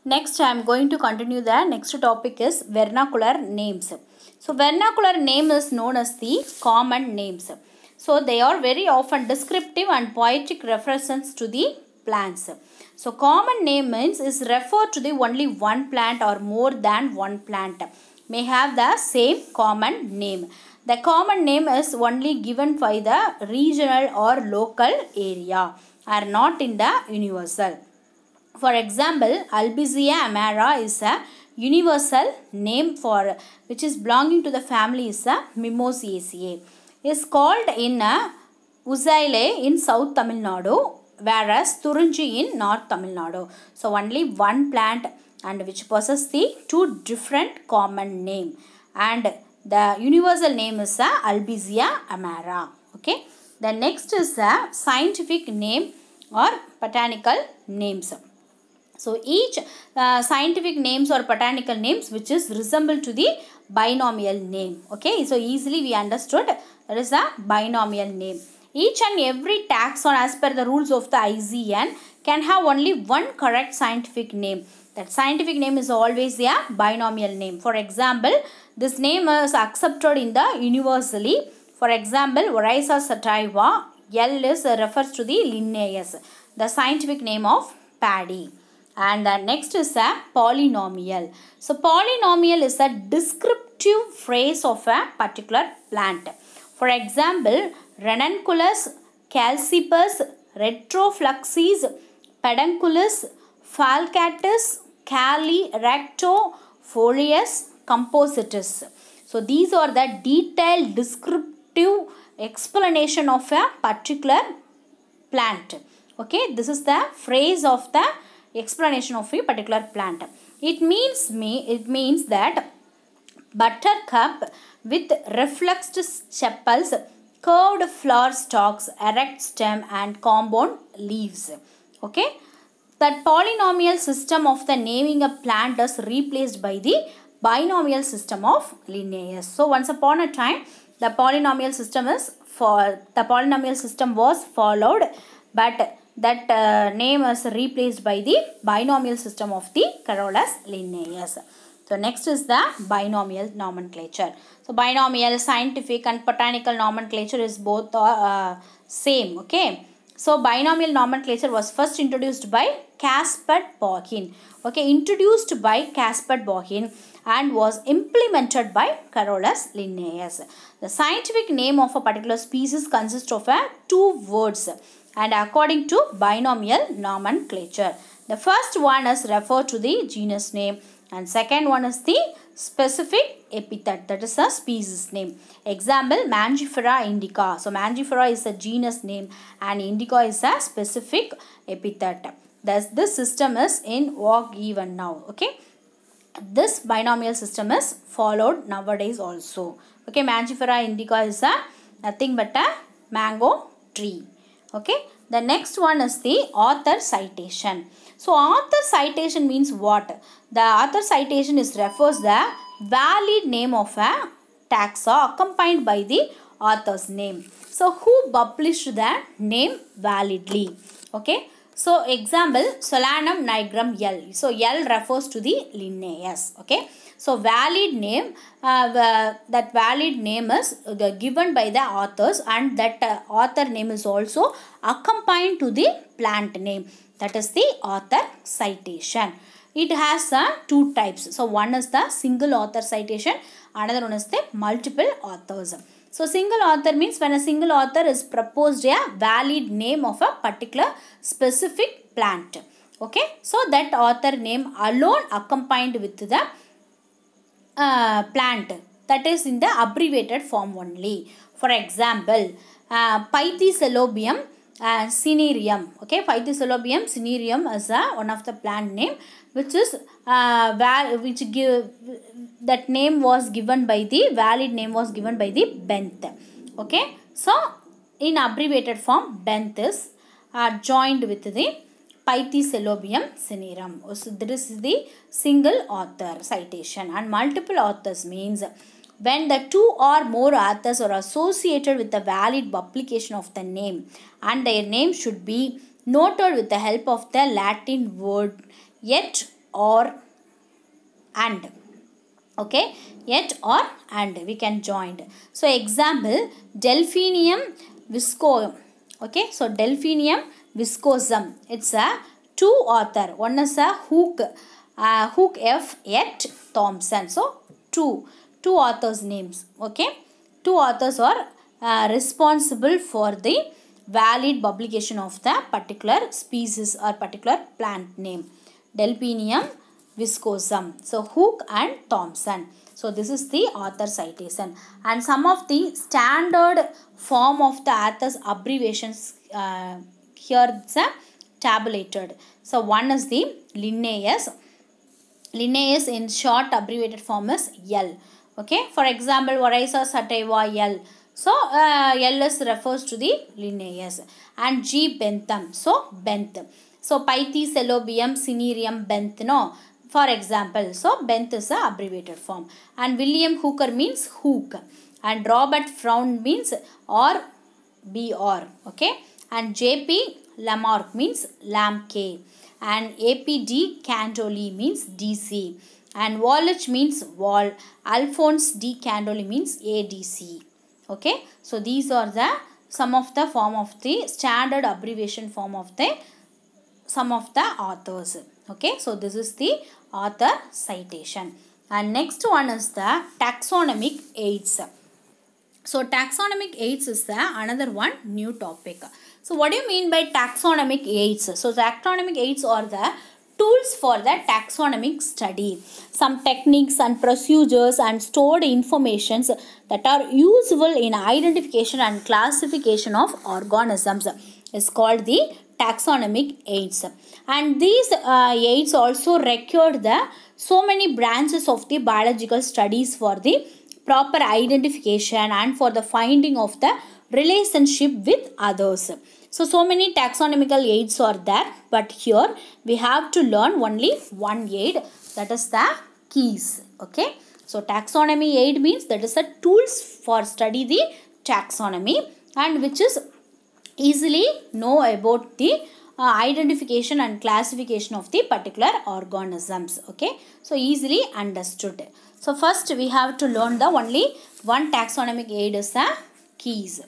Next, I am going to continue the next topic is vernacular names. So, vernacular name is known as the common names. So, they are very often descriptive and poetic references to the plants. So, common name means is referred to the only one plant or more than one plant may have the same common name. The common name is only given by the regional or local area, are not in the universal. For example, Albizia amara is a universal name for which is belonging to the family is a Mimosiaceae. Is called in Uzaile in South Tamil Nadu, whereas Turunji in North Tamil Nadu. So only one plant and which possesses the two different common name, and the universal name is Albizia amara. Okay. The next is a scientific name or botanical names. So each scientific names or botanical names which is resemble to the binomial name. Okay, so easily we understood that is a binomial name. Each and every taxon as per the rules of the ICN can have only one correct scientific name. That scientific name is always a binomial name. For example, this name is accepted in the universally. For example, Oryza sativa, L is refers to the Linnaeus, the scientific name of paddy. And the next is a polynomial. So polynomial is a descriptive phrase of a particular plant. For example, Ranunculus, Calcipus, Retrofluxus, Pedunculus, Falcatus, Cali, Recto, Folius, Compositus. So these are the detailed descriptive explanation of a particular plant. Okay, this is the phrase of the explanation of a particular plant. It means that buttercup with reflexed sepals, curved flower stalks, erect stem and compound leaves. Okay, that polynomial system of the naming a plant is replaced by the binomial system of Linnaeus. So once upon a time the polynomial system was followed, but that name is replaced by the binomial system of the Carolus Linnaeus. So next is the binomial nomenclature. So binomial, scientific and botanical nomenclature is both same. Okay. So binomial nomenclature was first introduced by Caspar Boggin. Okay, introduced by Caspar Boggin and was implemented by Carolus Linnaeus. The scientific name of a particular species consists of two words and according to binomial nomenclature. The first one is referred to the genus name and second one is the specific epithet, that is a species name. Example, Mangifera indica. So Mangifera is a genus name and indica is a specific epithet. Thus this system is in vogue even now. Okay, this binomial system is followed nowadays also. Okay, Mangifera indica is a nothing but a mango tree. Okay, the next one is the author citation. So author citation means what? The author citation is refers the valid name of a taxa accompanied by the author's name. So who published the name validly? Okay, so example, Solanum nigrum L. So L refers to the Linnaeus. Okay, so valid name, that valid name is given by the authors and that author name is also accompanied to the plant name. That is the author citation. It has two types. So one is the single author citation, another one is the multiple authors. So single author means when a single author is proposed a valid name of a particular specific plant. Okay, so that author name alone accompanied with the plant, that is in the abbreviated form only. For example, Pythicelobium cinereum. Okay, Pythicelobium cinereum is one of the plant name which is that name was given by the valid name was given by the Benth. Okay, so in abbreviated form Benth is joined with the Pythicelobium cinereum. So this is the single author citation. And multiple authors means when the two or more authors are associated with the valid publication of the name and their name should be noted with the help of the Latin word yet or and. Okay, yet or and we can join. So example, Delphinium viscoum. Okay, so Delphinium viscosum. It's a two author. One is a Hooke F. Yet Thompson. So two authors names. Okay, two authors are responsible for the valid publication of the particular species or particular plant name. Delphinium viscosum. So Hooke and Thompson. So this is the author citation, and some of the standard form of the author's abbreviations here it's tabulated. So one is the Linnaeus. Linnaeus in short abbreviated form is L. Okay, for example, Oryza sativa L. So L is refers to the Linnaeus, and G. Bentham. So Benth. So Pythicelobium cinereum Benth. No. For example, so Benth is a abbreviated form, and William Hooker means Hooke, and Robert Fround means BR. Okay, and J.P. Lamarck means Lamk, and A.P.D. Candolle means DC, and Wallich means Wall. Alphonse D. Candolle means ADC. Okay, so these are the some of the form of the standard abbreviation form of the some of the authors. Okay, so this is the author citation, and next one is the taxonomic aids. So taxonomic aids is the another one new topic. So what do you mean by taxonomic aids? So taxonomic aids are the tools for the taxonomic study. Some techniques and procedures and stored informations that are useful in identification and classification of organisms is called the taxonomic aids. And these aids also record the so many branches of the biological studies for the proper identification and for the finding of the relationship with others. So many taxonomical aids are there, but here we have to learn only one aid, that is the keys. Okay, so taxonomy aid means that is a tools for study the taxonomy, and which is easily know about the identification and classification of the particular organisms. Okay, so easily understood. So first we have to learn the only one taxonomic aid is the keys.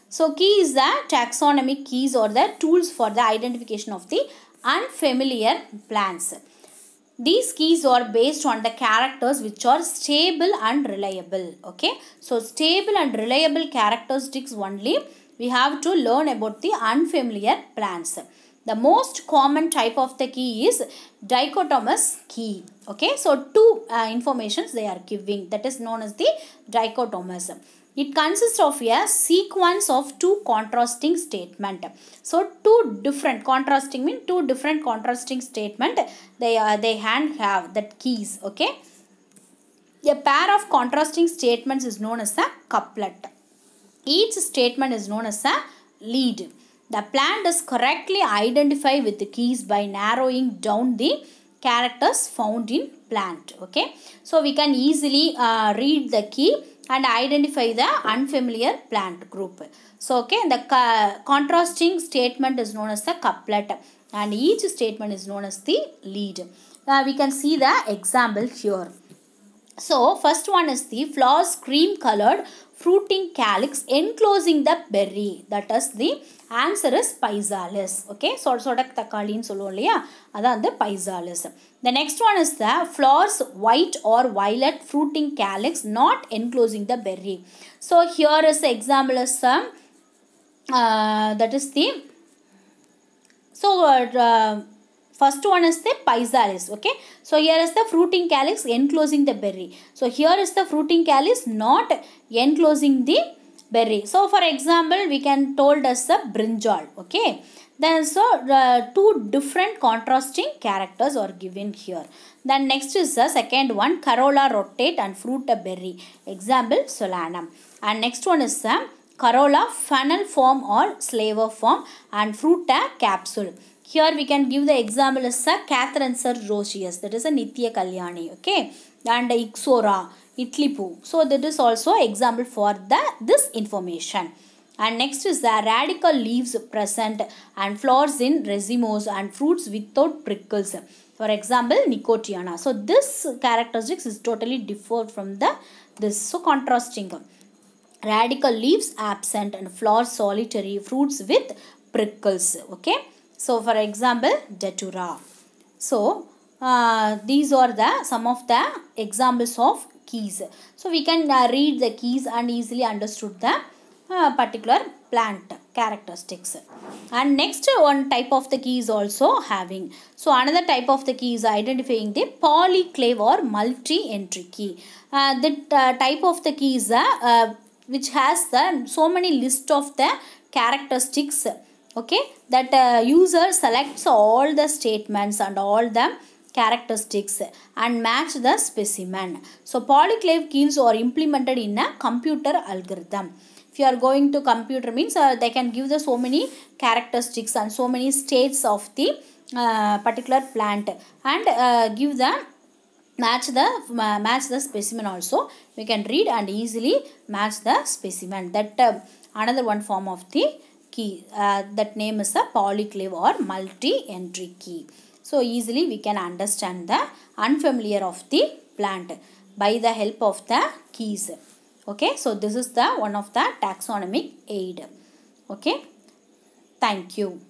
So key is the taxonomic keys or the tools for the identification of the unfamiliar plants. These keys are based on the characters which are stable and reliable. Okay, so stable and reliable characteristics only we have to learn about the unfamiliar plants. The most common type of the key is dichotomous key. Okay, so two informations they are giving, that is known as the dichotomous. It consists of a sequence of two contrasting statements. So two different contrasting mean two different contrasting statement they have that keys. Okay, a pair of contrasting statements is known as a couplet. Each statement is known as a lead. The plant is correctly identified with the keys by narrowing down the characters found in plant. Okay, so we can easily read the key and identify the unfamiliar plant group. So okay, the contrasting statement is known as the couplet, and each statement is known as the lead. We can see the example here. So first one is the flowers cream colored fruiting calyx enclosing the berry. That is the answer is Physalis. Okay, so sodak takali nu solluvom illaya, adha the Physalis. The next one is the flowers white or violet fruiting calyx not enclosing the berry. So here is the example is that is the first one is the Physalis. Okay, so here is the fruiting calyx enclosing the berry. So here is the fruiting calyx not enclosing the berry. So for example, we can told as the brinjal. Okay, then so two different contrasting characters are given here. Then next is the second one, corolla rotate and fruit a berry. Example, solanum. And next one is the corolla funnel form or slaver form and fruit a capsule. Here we can give the example as a Catherine-Sir Rosius, that is a Nithya Kalyani. Okay, and Ixora, Itlipu. So that is also example for this information. And next is the radical leaves present and flowers in racemose and fruits without prickles. For example, Nicotiana. So this characteristics is totally different from this. So contrasting. Radical leaves absent and flowers solitary, fruits with prickles. Okay. So for example, Datura. So these are some of the examples of keys. So we can read the keys and easily understood the particular plant characteristics. And next one type of the key is also having. So another type of the key is identifying the polyclave or multi-entry key. The type of the key is which has so many list of the characteristics. Okay, that user selects all the statements and all the characteristics and match the specimen. So polyclave keys are implemented in a computer algorithm. If you are going to computer means they can give the so many characteristics and so many states of the particular plant and give the match the specimen also. We can read and easily match the specimen. That another one form of the key, that name is a polyclave or multi-entry key. So easily we can understand the unfamiliar of the plant by the help of the keys. Okay, so this is the one of the taxonomic aid. Okay, thank you.